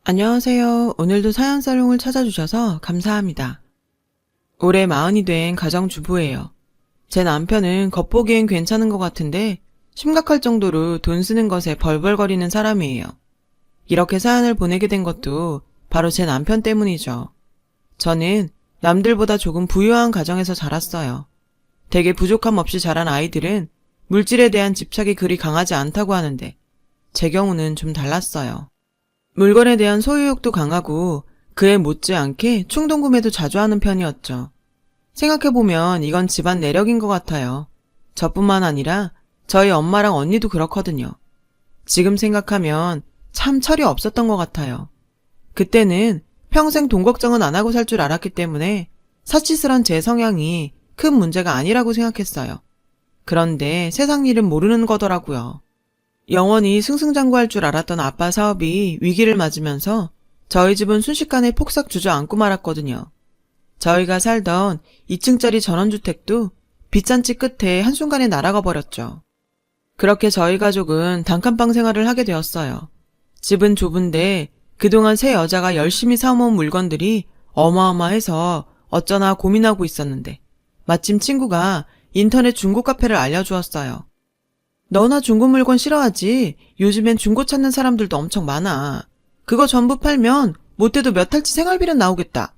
안녕하세요. 오늘도 사연살롱을 찾아주셔서 감사합니다. 올해 40이 된 가정주부예요. 제 남편은 겉보기엔 괜찮은 것 같은데 심각할 정도로 돈 쓰는 것에 벌벌거리는 사람이에요. 이렇게 사연을 보내게 된 것도 바로 제 남편 때문이죠. 저는 남들보다 조금 부유한 가정에서 자랐어요. 되게 부족함 없이 자란 아이들은 물질에 대한 집착이 그리 강하지 않다고 하는데 제 경우는 좀 달랐어요. 물건에 대한 소유욕도 강하고 그에 못지않게 충동구매도 자주 하는 편이었죠. 생각해보면 이건 집안 내력인 것 같아요. 저뿐만 아니라 저희 엄마랑 언니도 그렇거든요. 지금 생각하면 참 철이 없었던 것 같아요. 그때는 평생 돈 걱정은 안 하고 살 줄 알았기 때문에 사치스런 제 성향이 큰 문제가 아니라고 생각했어요. 그런데 세상 일은 모르는 거더라고요. 영원히 승승장구할 줄 알았던 아빠 사업이 위기를 맞으면서 저희 집은 순식간에 폭삭 주저앉고 말았거든요. 저희가 살던 2층짜리 전원주택도 빚잔치 끝에 한순간에 날아가 버렸죠. 그렇게 저희 가족은 단칸방 생활을 하게 되었어요. 집은 좁은데 그동안 새 여자가 열심히 사모은 물건들이 어마어마해서 어쩌나 고민하고 있었는데 마침 친구가 인터넷 중고 카페를 알려주었어요. 너나 중고 물건 싫어하지? 요즘엔 중고 찾는 사람들도 엄청 많아. 그거 전부 팔면 못해도 몇 달치 생활비는 나오겠다.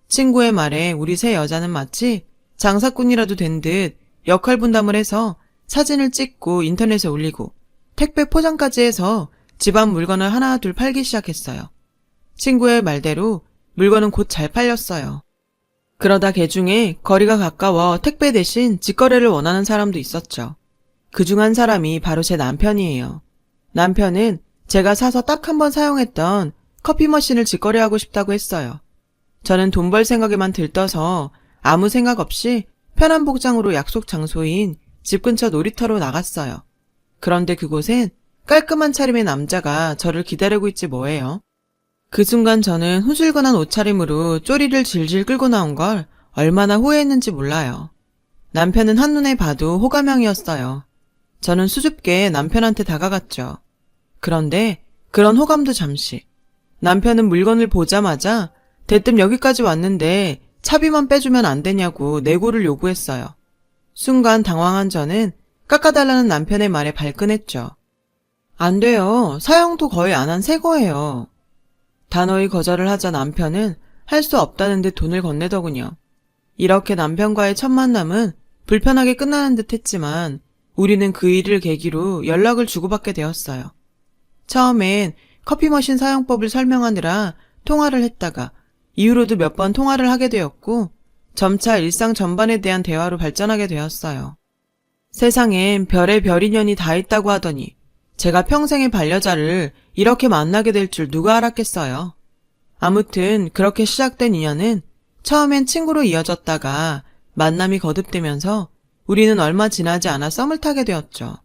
친구의 말에 우리 세 여자는 마치 장사꾼이라도 된 듯 역할 분담을 해서 사진을 찍고 인터넷에 올리고 택배 포장까지 해서 집안 물건을 하나 둘 팔기 시작했어요. 친구의 말대로 물건은 곧 잘 팔렸어요. 그러다 개중에 거리가 가까워 택배 대신 직거래를 원하는 사람도 있었죠. 그중 한 사람이 바로 제 남편이에요. 남편은 제가 사서 딱 한 번 사용했던 커피 머신을 직거래하고 싶다고 했어요. 저는 돈 벌 생각에만 들떠서 아무 생각 없이 편한 복장으로 약속 장소인 집 근처 놀이터로 나갔어요. 그런데 그곳엔 깔끔한 차림의 남자가 저를 기다리고 있지 뭐예요. 그 순간 저는 후줄근한 옷차림으로 쪼리를 질질 끌고 나온 걸 얼마나 후회했는지 몰라요. 남편은 한눈에 봐도 호감형이었어요. 저는 수줍게 남편한테 다가갔죠. 그런데 그런 호감도 잠시. 남편은 물건을 보자마자 대뜸 여기까지 왔는데 차비만 빼주면 안 되냐고 내고를 요구했어요. 순간 당황한 저는 깎아달라는 남편의 말에 발끈했죠. 안 돼요. 사용도 거의 안 한 새 거예요. 단호히 거절을 하자 남편은 할 수 없다는 듯 돈을 건네더군요. 이렇게 남편과의 첫 만남은 불편하게 끝나는 듯 했지만 우리는 그 일을 계기로 연락을 주고받게 되었어요. 처음엔 커피 머신 사용법을 설명하느라 통화를 했다가 이후로도 몇 번 통화를 하게 되었고 점차 일상 전반에 대한 대화로 발전하게 되었어요. 세상엔 별의 별 인연이 다 있다고 하더니 제가 평생의 반려자를 이렇게 만나게 될 줄 누가 알았겠어요. 아무튼 그렇게 시작된 인연은 처음엔 친구로 이어졌다가 만남이 거듭되면서 우리는 얼마 지나지 않아 썸을 타게 되었죠.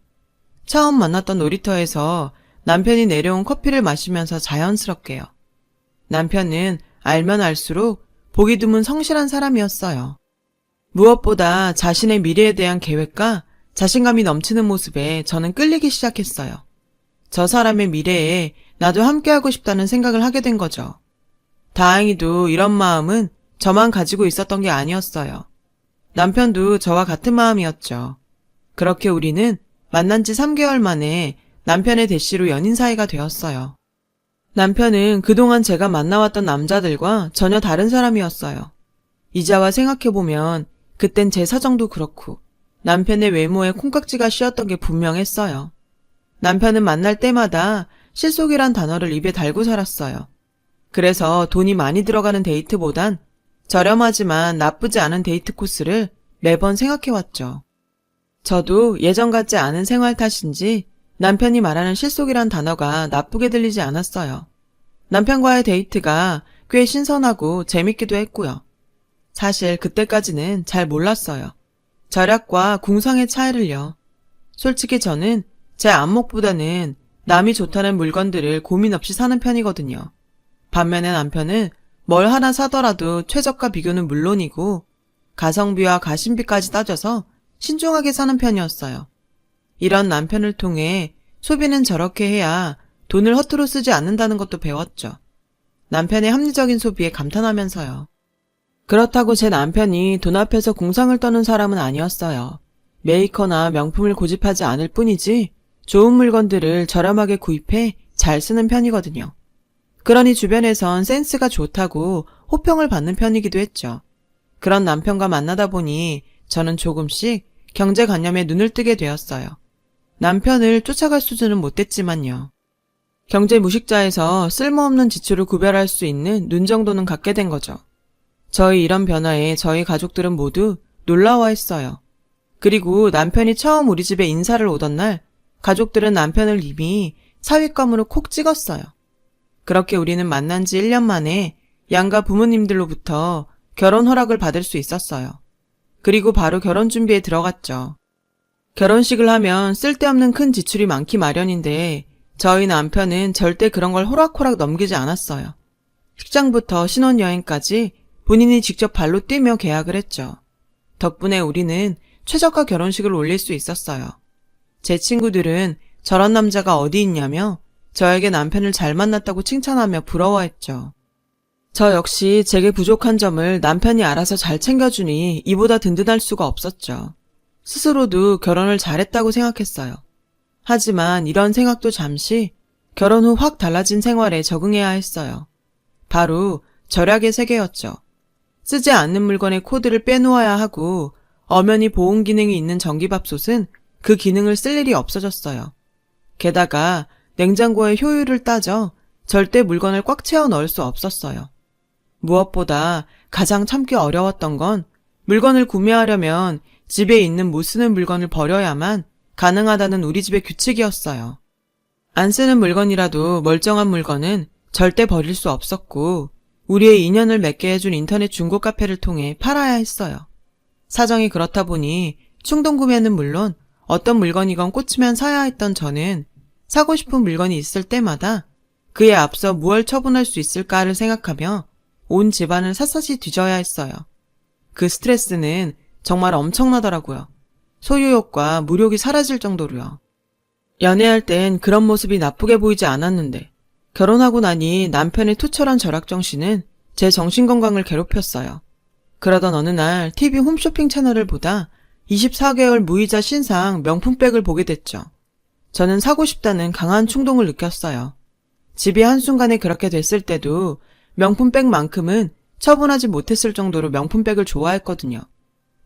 처음 만났던 놀이터에서 남편이 내려온 커피를 마시면서 자연스럽게요. 남편은 알면 알수록 보기 드문 성실한 사람이었어요. 무엇보다 자신의 미래에 대한 계획과 자신감이 넘치는 모습에 저는 끌리기 시작했어요. 저 사람의 미래에 나도 함께하고 싶다는 생각을 하게 된 거죠. 다행히도 이런 마음은 저만 가지고 있었던 게 아니었어요. 남편도 저와 같은 마음이었죠. 그렇게 우리는 만난 지 3개월 만에 남편의 대시로 연인 사이가 되었어요. 남편은 그동안 제가 만나왔던 남자들과 전혀 다른 사람이었어요. 이제와 생각해보면 그땐 제 사정도 그렇고 남편의 외모에 콩깍지가 씌었던 게 분명했어요. 남편은 만날 때마다 실속이란 단어를 입에 달고 살았어요. 그래서 돈이 많이 들어가는 데이트보단 저렴하지만 나쁘지 않은 데이트 코스를 매번 생각해왔죠. 저도 예전 같지 않은 생활 탓인지 남편이 말하는 실속이란 단어가 나쁘게 들리지 않았어요. 남편과의 데이트가 꽤 신선하고 재밌기도 했고요. 사실 그때까지는 잘 몰랐어요. 절약과 궁상의 차이를요. 솔직히 저는 제 안목보다는 남이 좋다는 물건들을 고민 없이 사는 편이거든요. 반면에 남편은 뭘 하나 사더라도 최저가 비교는 물론이고 가성비와 가심비까지 따져서 신중하게 사는 편이었어요. 이런 남편을 통해 소비는 저렇게 해야 돈을 허투루 쓰지 않는다는 것도 배웠죠. 남편의 합리적인 소비에 감탄하면서요. 그렇다고 제 남편이 돈 앞에서 공상을 떠는 사람은 아니었어요. 메이커나 명품을 고집하지 않을 뿐이지 좋은 물건들을 저렴하게 구입해 잘 쓰는 편이거든요. 그러니 주변에선 센스가 좋다고 호평을 받는 편이기도 했죠. 그런 남편과 만나다 보니 저는 조금씩 경제관념에 눈을 뜨게 되었어요. 남편을 쫓아갈 수준은 못됐지만요. 경제 무식자에서 쓸모없는 지출을 구별할 수 있는 눈 정도는 갖게 된 거죠. 저희 이런 변화에 저희 가족들은 모두 놀라워했어요. 그리고 남편이 처음 우리 집에 인사를 오던 날 가족들은 남편을 이미 사윗감으로 콕 찍었어요. 그렇게 우리는 만난 지 1년 만에 양가 부모님들로부터 결혼 허락을 받을 수 있었어요. 그리고 바로 결혼 준비에 들어갔죠. 결혼식을 하면 쓸데없는 큰 지출이 많기 마련인데 저희 남편은 절대 그런 걸 호락호락 넘기지 않았어요. 식장부터 신혼여행까지 본인이 직접 발로 뛰며 계약을 했죠. 덕분에 우리는 최저가 결혼식을 올릴 수 있었어요. 제 친구들은 저런 남자가 어디 있냐며 저에게 남편을 잘 만났다고 칭찬하며 부러워했죠. 저 역시 제게 부족한 점을 남편이 알아서 잘 챙겨주니 이보다 든든할 수가 없었죠. 스스로도 결혼을 잘했다고 생각했어요. 하지만 이런 생각도 잠시 결혼 후 확 달라진 생활에 적응해야 했어요. 바로 절약의 세계였죠. 쓰지 않는 물건의 코드를 빼놓아야 하고 엄연히 보온 기능이 있는 전기밥솥은 그 기능을 쓸 일이 없어졌어요. 게다가 냉장고의 효율을 따져 절대 물건을 꽉 채워 넣을 수 없었어요. 무엇보다 가장 참기 어려웠던 건 물건을 구매하려면 집에 있는 못 쓰는 물건을 버려야만 가능하다는 우리 집의 규칙이었어요. 안 쓰는 물건이라도 멀쩡한 물건은 절대 버릴 수 없었고 우리의 인연을 맺게 해준 인터넷 중고 카페를 통해 팔아야 했어요. 사정이 그렇다 보니 충동 구매는 물론 어떤 물건이건 꽂히면 사야 했던 저는 사고 싶은 물건이 있을 때마다 그에 앞서 무얼 처분할 수 있을까를 생각하며 온 집안을 샅샅이 뒤져야 했어요. 그 스트레스는 정말 엄청나더라고요. 소유욕과 무력이 사라질 정도로요. 연애할 땐 그런 모습이 나쁘게 보이지 않았는데 결혼하고 나니 남편의 투철한 절약정신은 제 정신건강을 괴롭혔어요. 그러던 어느 날 TV 홈쇼핑 채널을 보다 24개월 무이자 신상 명품백을 보게 됐죠. 저는 사고 싶다는 강한 충동을 느꼈어요. 집이 한순간에 그렇게 됐을 때도 명품백만큼은 처분하지 못했을 정도로 명품백을 좋아했거든요.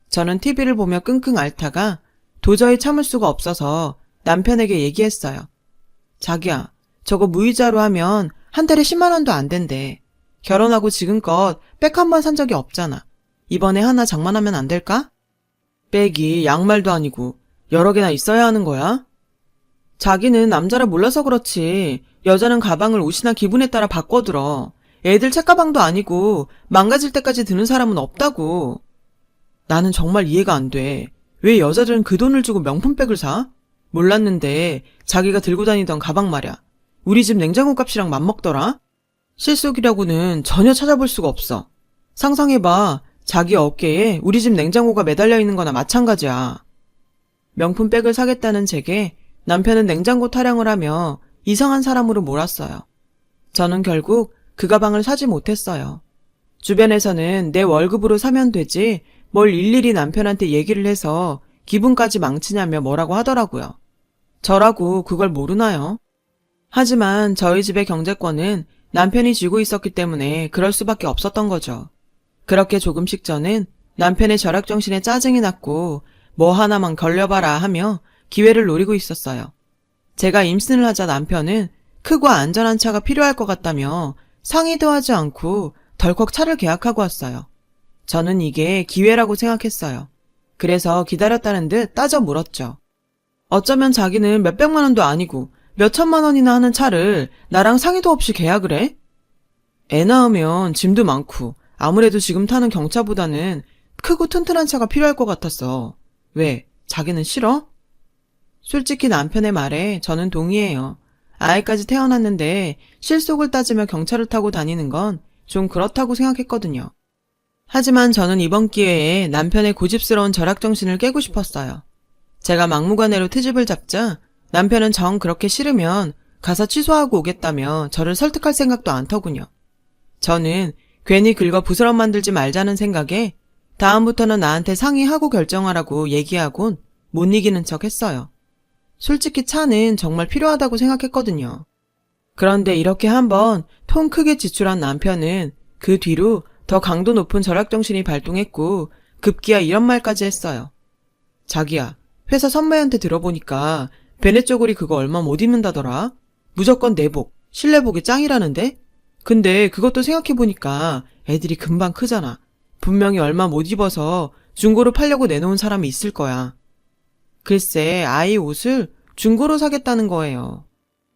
저는 TV를 보며 끙끙 앓다가 도저히 참을 수가 없어서 남편에게 얘기했어요. 자기야, 저거 무이자로 하면 한 달에 10만 원도 안 된대. 결혼하고 지금껏 백 한 번 산 적이 없잖아. 이번에 하나 장만하면 안 될까? 백이 양말도 아니고 여러 개나 있어야 하는 거야? 자기는 남자라 몰라서 그렇지. 여자는 가방을 옷이나 기분에 따라 바꿔 들어. 애들 책가방도 아니고 망가질 때까지 드는 사람은 없다고. 나는 정말 이해가 안 돼. 왜 여자들은 그 돈을 주고 명품백을 사? 몰랐는데 자기가 들고 다니던 가방 말이야. 우리 집 냉장고 값이랑 맞먹더라? 실속이라고는 전혀 찾아볼 수가 없어. 상상해봐. 자기 어깨에 우리 집 냉장고가 매달려 있는 거나 마찬가지야. 명품백을 사겠다는 제게 남편은 냉장고 타령을 하며 이상한 사람으로 몰았어요. 저는 결국 그 가방을 사지 못했어요. 주변에서는 내 월급으로 사면 되지 뭘 일일이 남편한테 얘기를 해서 기분까지 망치냐며 뭐라고 하더라고요. 저라고 그걸 모르나요? 하지만 저희 집의 경제권은 남편이 쥐고 있었기 때문에 그럴 수밖에 없었던 거죠. 그렇게 조금씩 저는 남편의 절약정신에 짜증이 났고 뭐 하나만 걸려봐라 하며 기회를 노리고 있었어요. 제가 임신을 하자 남편은 크고 안전한 차가 필요할 것 같다며 상의도 하지 않고 덜컥 차를 계약하고 왔어요. 저는 이게 기회라고 생각했어요. 그래서 기다렸다는 듯 따져 물었죠. 어쩌면 자기는 몇백만 원도 아니고 몇천만 원이나 하는 차를 나랑 상의도 없이 계약을 해? 애 낳으면 짐도 많고 아무래도 지금 타는 경차보다는 크고 튼튼한 차가 필요할 것 같았어. 왜? 자기는 싫어? 솔직히 남편의 말에 저는 동의해요. 아이까지 태어났는데 실속을 따지며 경차를 타고 다니는 건 좀 그렇다고 생각했거든요. 하지만 저는 이번 기회에 남편의 고집스러운 절약정신을 깨고 싶었어요. 제가 막무가내로 트집을 잡자 남편은 정 그렇게 싫으면 가사 취소하고 오겠다며 저를 설득할 생각도 않더군요. 저는 괜히 긁어 부스럼 만들지 말자는 생각에 다음부터는 나한테 상의하고 결정하라고 얘기하곤 못 이기는 척 했어요. 솔직히 차는 정말 필요하다고 생각했거든요. 그런데 이렇게 한번 통 크게 지출한 남편은 그 뒤로 더 강도 높은 절약정신이 발동했고 급기야 이런 말까지 했어요. 자기야, 회사 선배한테 들어보니까 베네 쪼고리 그거 얼마 못 입는다더라? 무조건 내복, 실내복이 짱이라는데? 근데 그것도 생각해보니까 애들이 금방 크잖아. 분명히 얼마 못 입어서 중고로 팔려고 내놓은 사람이 있을 거야. 글쎄, 아이 옷을 중고로 사겠다는 거예요.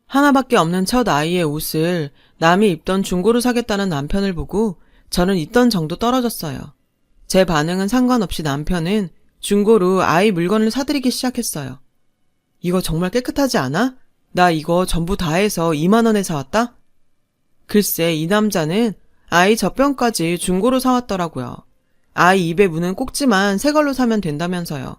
하나밖에 없는 첫 아이의 옷을 남이 입던 중고로 사겠다는 남편을 보고 저는 있던 정도 떨어졌어요. 제 반응은 상관없이 남편은 중고로 아이 물건을 사들이기 시작했어요. 이거 정말 깨끗하지 않아? 나 이거 전부 다 해서 2만 원에 사왔다? 글쎄, 이 남자는 아이 젖병까지 중고로 사왔더라고요. 아이 입에 무는 꼭지만 새 걸로 사면 된다면서요.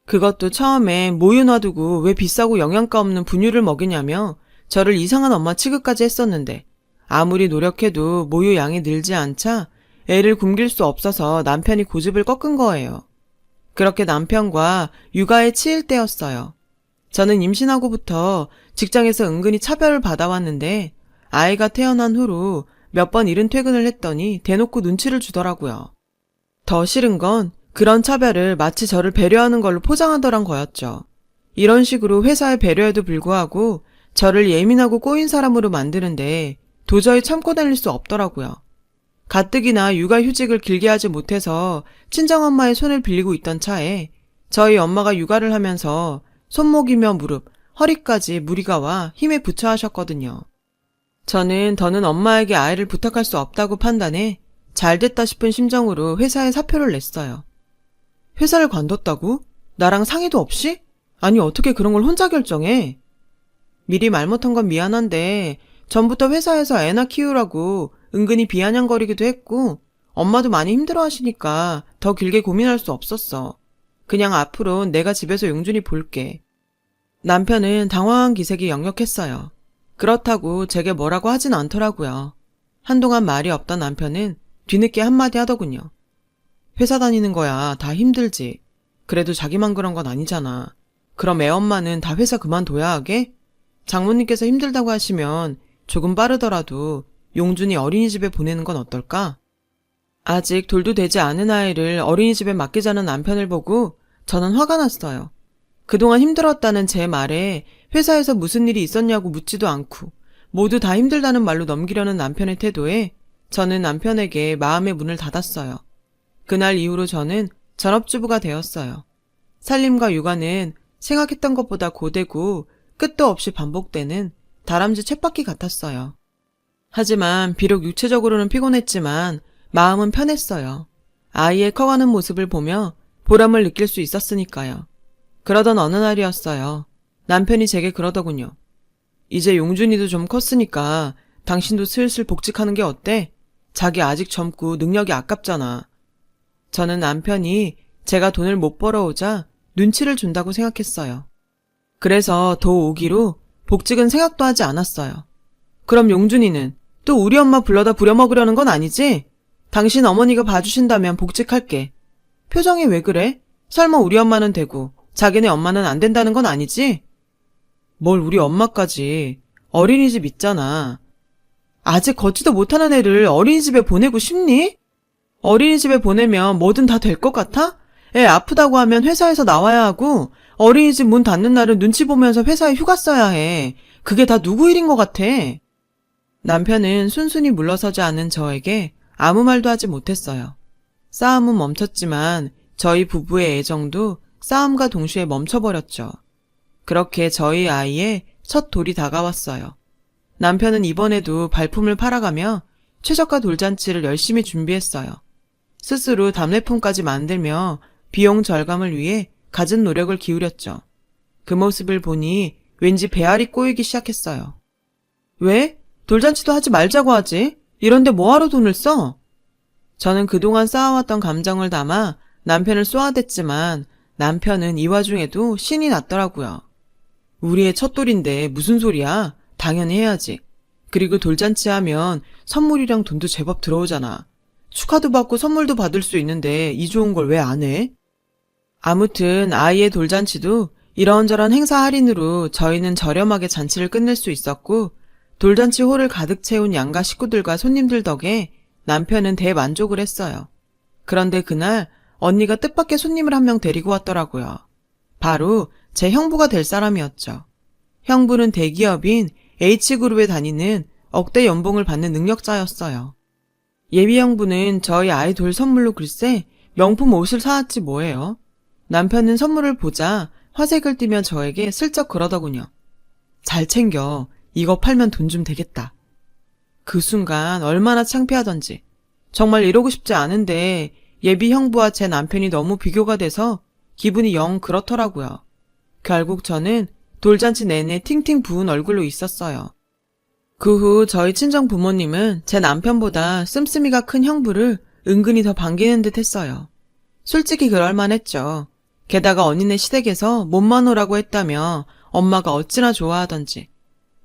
그것도 처음에 모유 놔두고 왜 비싸고 영양가 없는 분유를 먹이냐며 저를 이상한 엄마 취급까지 했었는데 아무리 노력해도 모유 양이 늘지 않자 애를 굶길 수 없어서 남편이 고집을 꺾은 거예요. 그렇게 남편과 육아에 치일 때였어요. 저는 임신하고부터 직장에서 은근히 차별을 받아왔는데 아이가 태어난 후로 몇 번 이른 퇴근을 했더니 대놓고 눈치를 주더라고요. 더 싫은 건 그런 차별을 마치 저를 배려하는 걸로 포장하더란 거였죠. 이런 식으로 회사의 배려에도 불구하고 저를 예민하고 꼬인 사람으로 만드는데 도저히 참고 다닐 수 없더라고요. 가뜩이나 육아휴직을 길게 하지 못해서 친정엄마의 손을 빌리고 있던 차에 저희 엄마가 육아를 하면서 손목이며 무릎, 허리까지 무리가 와 힘에 부처 하셨거든요. 저는 더는 엄마에게 아이를 부탁할 수 없다고 판단해 잘됐다 싶은 심정으로 회사에 사표를 냈어요. 회사를 관뒀다고? 나랑 상의도 없이? 아니 어떻게 그런 걸 혼자 결정해? 미리 말 못한 건 미안한데 전부터 회사에서 애나 키우라고 은근히 비아냥거리기도 했고 엄마도 많이 힘들어하시니까 더 길게 고민할 수 없었어. 그냥 앞으론 내가 집에서 용준이 볼게. 남편은 당황한 기색이 역력했어요. 그렇다고 제게 뭐라고 하진 않더라고요. 한동안 말이 없던 남편은 뒤늦게 한마디 하더군요. 회사 다니는 거야 다 힘들지. 그래도 자기만 그런 건 아니잖아. 그럼 애 엄마는 다 회사 그만둬야 하게? 장모님께서 힘들다고 하시면 조금 빠르더라도 용준이 어린이집에 보내는 건 어떨까? 아직 돌도 되지 않은 아이를 어린이집에 맡기자는 남편을 보고 저는 화가 났어요. 그동안 힘들었다는 제 말에 회사에서 무슨 일이 있었냐고 묻지도 않고 모두 다 힘들다는 말로 넘기려는 남편의 태도에 저는 남편에게 마음의 문을 닫았어요. 그날 이후로 저는 전업주부가 되었어요. 살림과 육아는 생각했던 것보다 고되고 끝도 없이 반복되는 다람쥐 쳇바퀴 같았어요. 하지만 비록 육체적으로는 피곤했지만 마음은 편했어요. 아이의 커가는 모습을 보며 보람을 느낄 수 있었으니까요. 그러던 어느 날이었어요. 남편이 제게 그러더군요. 이제 용준이도 좀 컸으니까 당신도 슬슬 복직하는 게 어때? 자기 아직 젊고 능력이 아깝잖아. 저는 남편이 제가 돈을 못 벌어오자 눈치를 준다고 생각했어요. 그래서 더 오기로 복직은 생각도 하지 않았어요. 그럼 용준이는 또 우리 엄마 불러다 부려먹으려는 건 아니지? 당신 어머니가 봐주신다면 복직할게. 표정이 왜 그래? 설마 우리 엄마는 되고 자기네 엄마는 안 된다는 건 아니지? 뭘 우리 엄마까지. 어린이집 있잖아. 아직 걷지도 못하는 애를 어린이집에 보내고 싶니? 어린이집에 보내면 뭐든 다 될 것 같아? 애 아프다고 하면 회사에서 나와야 하고 어린이집 문 닫는 날은 눈치 보면서 회사에 휴가 써야 해. 그게 다 누구 일인 것 같아? 남편은 순순히 물러서지 않은 저에게 아무 말도 하지 못했어요. 싸움은 멈췄지만 저희 부부의 애정도 싸움과 동시에 멈춰버렸죠. 그렇게 저희 아이의 첫 돌이 다가왔어요. 남편은 이번에도 발품을 팔아가며 최저가 돌잔치를 열심히 준비했어요. 스스로 답례품까지 만들며 비용 절감을 위해 갖은 노력을 기울였죠. 그 모습을 보니 왠지 배알이 꼬이기 시작했어요. 왜? 돌잔치도 하지 말자고 하지? 이런데 뭐하러 돈을 써? 저는 그동안 쌓아왔던 감정을 담아 남편을 쏘아댔지만 남편은 이 와중에도 신이 났더라고요. 우리의 첫 돌인데 무슨 소리야? 당연히 해야지. 그리고 돌잔치 하면 선물이랑 돈도 제법 들어오잖아. 축하도 받고 선물도 받을 수 있는데 이 좋은 걸 왜 안 해? 아무튼 아이의 돌잔치도 이런저런 행사 할인으로 저희는 저렴하게 잔치를 끝낼 수 있었고, 돌잔치 홀을 가득 채운 양가 식구들과 손님들 덕에 남편은 대만족을 했어요. 그런데 그날 언니가 뜻밖의 손님을 한 명 데리고 왔더라고요. 바로 제 형부가 될 사람이었죠. 형부는 대기업인 H그룹에 다니는 억대 연봉을 받는 능력자였어요. 예비 형부는 저희 아이 돌 선물로 글쎄 명품 옷을 사왔지 뭐예요. 남편은 선물을 보자 화색을 띠며 저에게 슬쩍 그러더군요. 잘 챙겨. 이거 팔면 돈 좀 되겠다. 그 순간 얼마나 창피하던지. 정말 이러고 싶지 않은데 예비 형부와 제 남편이 너무 비교가 돼서 기분이 영 그렇더라고요. 결국 저는 돌잔치 내내 팅팅 부은 얼굴로 있었어요. 그 후 저희 친정 부모님은 제 남편보다 씀씀이가 큰 형부를 은근히 더 반기는 듯 했어요. 솔직히 그럴만했죠. 게다가 언니네 시댁에서 몸만 오라고 했다며 엄마가 어찌나 좋아하던지.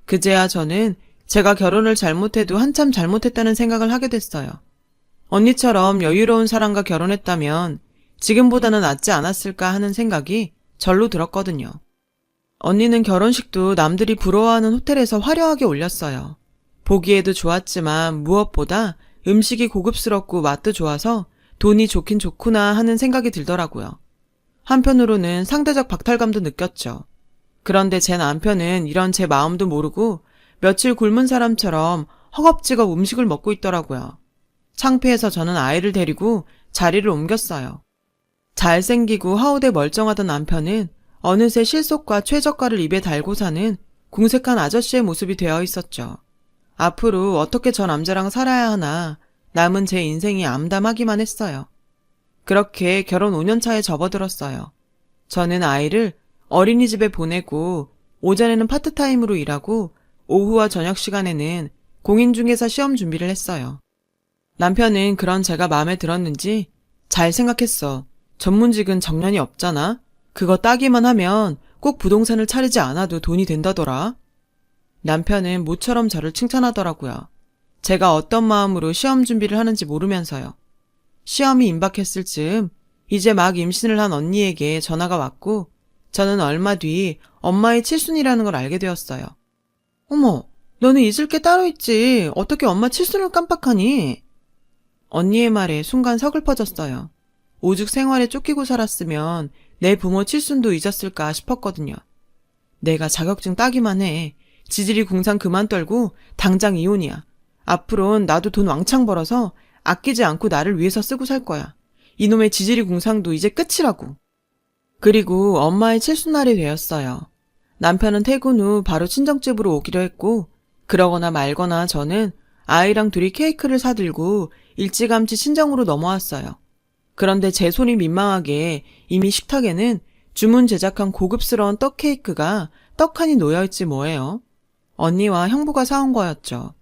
그제야 저는 제가 결혼을 잘못해도 한참 잘못했다는 생각을 하게 됐어요. 언니처럼 여유로운 사람과 결혼했다면 지금보다는 낫지 않았을까 하는 생각이 절로 들었거든요. 언니는 결혼식도 남들이 부러워하는 호텔에서 화려하게 올렸어요. 보기에도 좋았지만 무엇보다 음식이 고급스럽고 맛도 좋아서 돈이 좋긴 좋구나 하는 생각이 들더라고요. 한편으로는 상대적 박탈감도 느꼈죠. 그런데 제 남편은 이런 제 마음도 모르고 며칠 굶은 사람처럼 허겁지겁 음식을 먹고 있더라고요. 창피해서 저는 아이를 데리고 자리를 옮겼어요. 잘생기고 하우대 멀쩡하던 남편은 어느새 실속과 최저가를 입에 달고 사는 궁색한 아저씨의 모습이 되어 있었죠. 앞으로 어떻게 저 남자랑 살아야 하나 남은 제 인생이 암담하기만 했어요. 그렇게 결혼 5년 차에 접어들었어요. 저는 아이를 어린이집에 보내고 오전에는 파트타임으로 일하고 오후와 저녁 시간에는 공인중개사 시험 준비를 했어요. 남편은 그런 제가 마음에 들었는지 잘 생각했어. 전문직은 정년이 없잖아. 그거 따기만 하면 꼭 부동산을 차리지 않아도 돈이 된다더라. 남편은 모처럼 저를 칭찬하더라고요. 제가 어떤 마음으로 시험 준비를 하는지 모르면서요. 시험이 임박했을 즈음 이제 막 임신을 한 언니에게 전화가 왔고 저는 얼마 뒤 엄마의 칠순이라는 걸 알게 되었어요. 어머, 너는 잊을 게 따로 있지. 어떻게 엄마 칠순을 깜빡하니? 언니의 말에 순간 서글퍼졌어요. 오죽 생활에 쫓기고 살았으면 내 부모 칠순도 잊었을까 싶었거든요. 내가 자격증 따기만 해. 지질이 궁상 그만 떨고 당장 이혼이야. 앞으론 나도 돈 왕창 벌어서 아끼지 않고 나를 위해서 쓰고 살 거야. 이놈의 지질이 궁상도 이제 끝이라고. 그리고 엄마의 칠순날이 되었어요. 남편은 퇴근 후 바로 친정집으로 오기로 했고 그러거나 말거나 저는 아이랑 둘이 케이크를 사들고 일찌감치 친정으로 넘어왔어요. 그런데 제 손이 민망하게 이미 식탁에는 주문 제작한 고급스러운 떡 케이크가 떡하니 놓여있지 뭐예요. 언니와 형부가 사온 거였죠.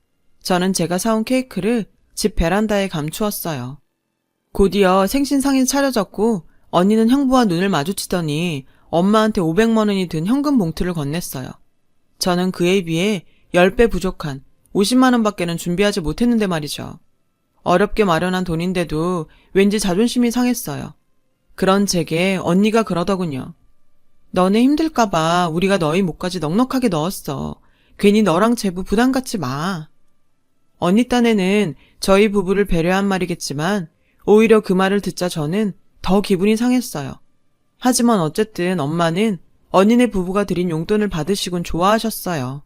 저는 제가 사온 케이크를 집 베란다에 감추었어요. 곧이어 생신상이 차려졌고 언니는 형부와 눈을 마주치더니 엄마한테 500만 원이 든 현금 봉투를 건넸어요. 저는 그에 비해 10배 부족한 50만 원밖에는 준비하지 못했는데 말이죠. 어렵게 마련한 돈인데도 왠지 자존심이 상했어요. 그런 제게 언니가 그러더군요. 너네 힘들까봐 우리가 너희 목까지 넉넉하게 넣었어. 괜히 너랑 제부 부담 갖지 마. 언니 딴에는 저희 부부를 배려한 말이겠지만 오히려 그 말을 듣자 저는 더 기분이 상했어요. 하지만 어쨌든 엄마는 언니네 부부가 드린 용돈을 받으시곤 좋아하셨어요.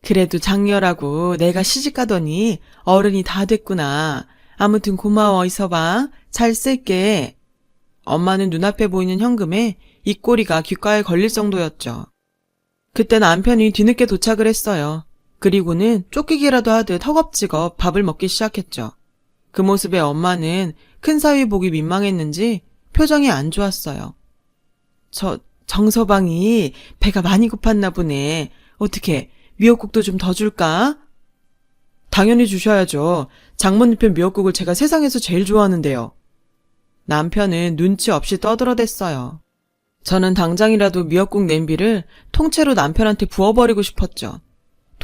그래도 장녀라고 내가 시집가더니 어른이 다 됐구나. 아무튼 고마워. 있어봐. 잘 쓸게. 엄마는 눈앞에 보이는 현금에 입꼬리가 귓가에 걸릴 정도였죠. 그때 남편이 뒤늦게 도착을 했어요. 그리고는 쫓기기라도 하듯 허겁지겁 밥을 먹기 시작했죠. 그 모습에 엄마는 큰 사위 보기 민망했는지 표정이 안 좋았어요. 정서방이 배가 많이 고팠나 보네. 어떻게 미역국도 좀 더 줄까? 당연히 주셔야죠. 장모님 미역국을 제가 세상에서 제일 좋아하는데요. 남편은 눈치 없이 떠들어댔어요. 저는 당장이라도 미역국 냄비를 통째로 남편한테 부어버리고 싶었죠.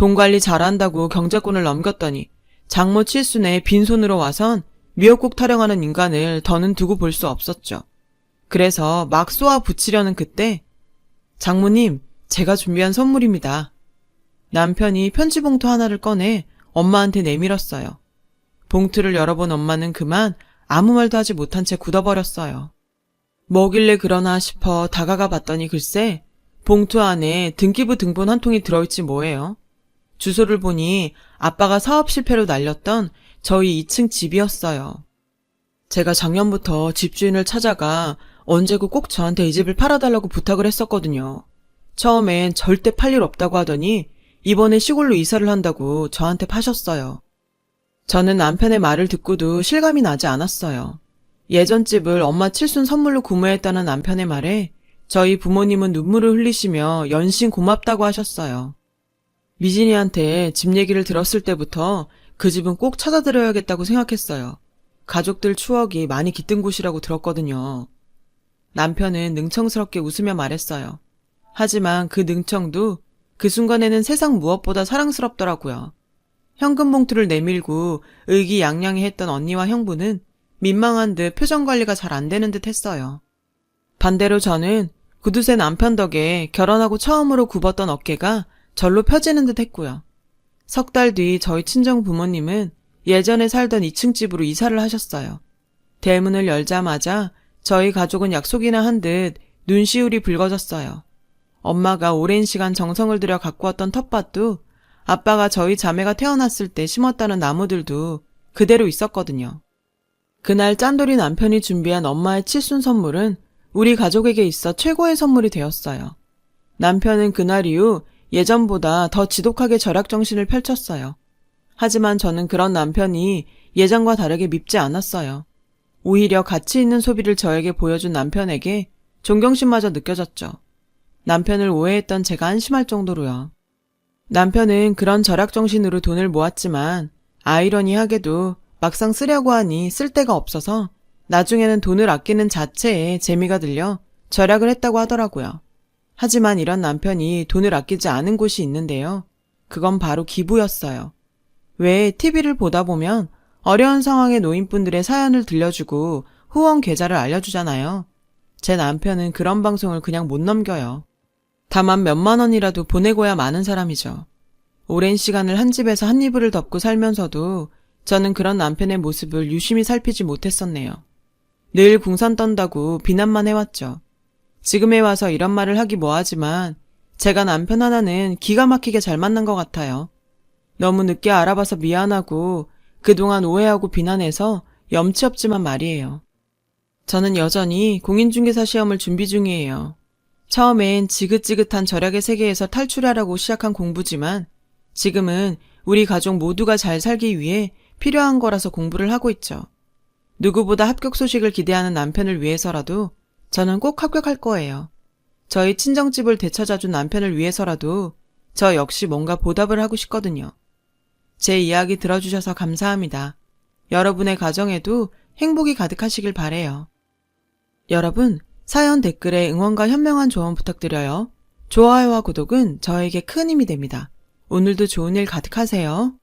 돈 관리 잘한다고 경제권을 넘겼더니 장모 칠순에 빈손으로 와선 미역국 타령하는 인간을 더는 두고 볼 수 없었죠. 그래서 막 쏘아 붙이려는 그때 장모님, 제가 준비한 선물입니다. 남편이 편지 봉투 하나를 꺼내 엄마한테 내밀었어요. 봉투를 열어본 엄마는 그만 아무 말도 하지 못한 채 굳어버렸어요. 뭐길래 그러나 싶어 다가가 봤더니 글쎄 봉투 안에 등기부 등본 한 통이 들어있지 뭐예요. 주소를 보니 아빠가 사업 실패로 날렸던 저희 2층 집이었어요. 제가 작년부터 집주인을 찾아가 언제고 꼭 저한테 이 집을 팔아달라고 부탁을 했었거든요. 처음엔 절대 팔 일 없다고 하더니 이번에 시골로 이사를 한다고 저한테 파셨어요. 저는 남편의 말을 듣고도 실감이 나지 않았어요. 예전 집을 엄마 칠순 선물로 구매했다는 남편의 말에 저희 부모님은 눈물을 흘리시며 연신 고맙다고 하셨어요. 미진이한테 집 얘기를 들었을 때부터 그 집은 꼭 찾아드려야겠다고 생각했어요. 가족들 추억이 많이 깃든 곳이라고 들었거든요. 남편은 능청스럽게 웃으며 말했어요. 하지만 그 능청도 그 순간에는 세상 무엇보다 사랑스럽더라고요. 현금 봉투를 내밀고 의기양양해했던 언니와 형부는 민망한 듯 표정 관리가 잘 안 되는 듯 했어요. 반대로 저는 구두쇠 남편 덕에 결혼하고 처음으로 굽었던 어깨가 절로 펴지는 듯 했고요. 석 달 뒤 저희 친정 부모님은 예전에 살던 2층 집으로 이사를 하셨어요. 대문을 열자마자 저희 가족은 약속이나 한 듯 눈시울이 붉어졌어요. 엄마가 오랜 시간 정성을 들여 갖고 왔던 텃밭도 아빠가 저희 자매가 태어났을 때 심었다는 나무들도 그대로 있었거든요. 그날 짠돌이 남편이 준비한 엄마의 칠순 선물은 우리 가족에게 있어 최고의 선물이 되었어요. 남편은 그날 이후 예전보다 더 지독하게 절약정신을 펼쳤어요. 하지만 저는 그런 남편이 예전과 다르게 밉지 않았어요. 오히려 가치 있는 소비를 저에게 보여준 남편에게 존경심마저 느껴졌죠. 남편을 오해했던 제가 한심할 정도로요. 남편은 그런 절약정신으로 돈을 모았지만 아이러니하게도 막상 쓰려고 하니 쓸 데가 없어서 나중에는 돈을 아끼는 자체에 재미가 들려 절약을 했다고 하더라고요. 하지만 이런 남편이 돈을 아끼지 않은 곳이 있는데요. 그건 바로 기부였어요. 왜 TV를 보다 보면 어려운 상황의 노인분들의 사연을 들려주고 후원 계좌를 알려주잖아요. 제 남편은 그런 방송을 그냥 못 넘겨요. 다만 몇만 원이라도 보내고야 마는 사람이죠. 오랜 시간을 한 집에서 한 이불을 덮고 살면서도 저는 그런 남편의 모습을 유심히 살피지 못했었네요. 늘 궁선 떤다고 비난만 해왔죠. 지금에 와서 이런 말을 하기 뭐하지만 제가 남편 하나는 기가 막히게 잘 만난 것 같아요. 너무 늦게 알아봐서 미안하고 그동안 오해하고 비난해서 염치 없지만 말이에요. 저는 여전히 공인중개사 시험을 준비 중이에요. 처음엔 지긋지긋한 절약의 세계에서 탈출하려고 시작한 공부지만 지금은 우리 가족 모두가 잘 살기 위해 필요한 거라서 공부를 하고 있죠. 누구보다 합격 소식을 기대하는 남편을 위해서라도 저는 꼭 합격할 거예요. 저희 친정집을 되찾아준 남편을 위해서라도 저 역시 뭔가 보답을 하고 싶거든요. 제 이야기 들어주셔서 감사합니다. 여러분의 가정에도 행복이 가득하시길 바래요. 여러분, 사연 댓글에 응원과 현명한 조언 부탁드려요. 좋아요와 구독은 저에게 큰 힘이 됩니다. 오늘도 좋은 일 가득하세요.